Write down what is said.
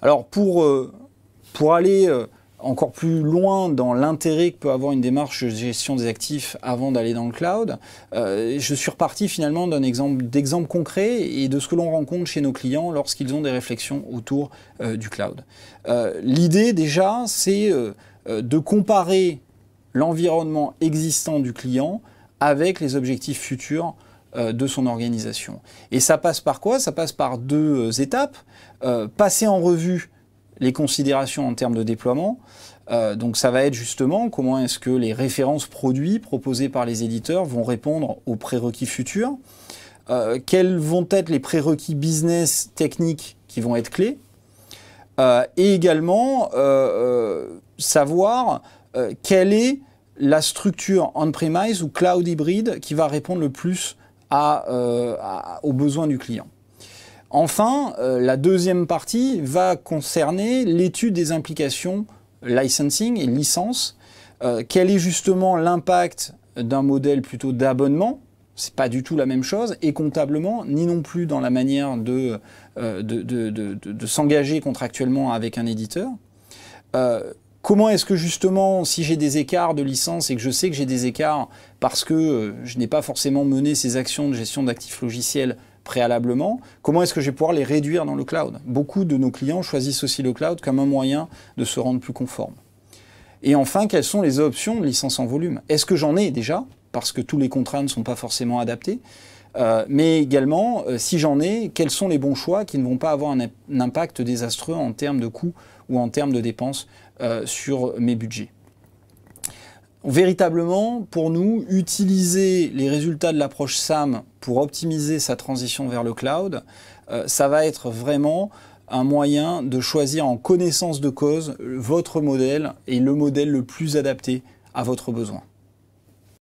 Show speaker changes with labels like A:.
A: Alors pour aller encore plus loin dans l'intérêt que peut avoir une démarche de gestion des actifs avant d'aller dans le cloud, je suis reparti finalement d'exemples concrets et de ce que l'on rencontre chez nos clients lorsqu'ils ont des réflexions autour du cloud. L'idée déjà, c'est de comparer l'environnement existant du client avec les objectifs futurs de son organisation. Et ça passe par quoi? Ça passe par deux étapes. Passer en revue les considérations en termes de déploiement. Donc ça va être justement comment est-ce que les références produits proposées par les éditeurs vont répondre aux prérequis futurs. Quels vont être les prérequis business techniques qui vont être clés. Et également savoir quelle est la structure on-premise ou cloud hybride qui va répondre le plus aux besoins du client. Enfin, la deuxième partie va concerner l'étude des implications licensing et licence. Quel est justement l'impact d'un modèle plutôt d'abonnement? C'est pas du tout la même chose, et comptablement, ni non plus dans la manière de s'engager contractuellement avec un éditeur. Comment est-ce que justement, si j'ai des écarts de licence et que je sais que j'ai des écarts parce que je n'ai pas forcément mené ces actions de gestion d'actifs logiciels préalablement, comment est-ce que je vais pouvoir les réduire dans le cloud? Beaucoup de nos clients choisissent aussi le cloud comme un moyen de se rendre plus conforme. Et enfin, quelles sont les options de licence en volume? Est-ce que j'en ai déjà? Parce que tous les contrats ne sont pas forcément adaptés. Mais également, si j'en ai, quels sont les bons choix qui ne vont pas avoir un impact désastreux en termes de coûts ou en termes de dépenses sur mes budgets? Véritablement, pour nous, utiliser les résultats de l'approche SAM pour optimiser sa transition vers le cloud, ça va être vraiment un moyen de choisir en connaissance de cause votre modèle et le modèle le plus adapté à votre besoin.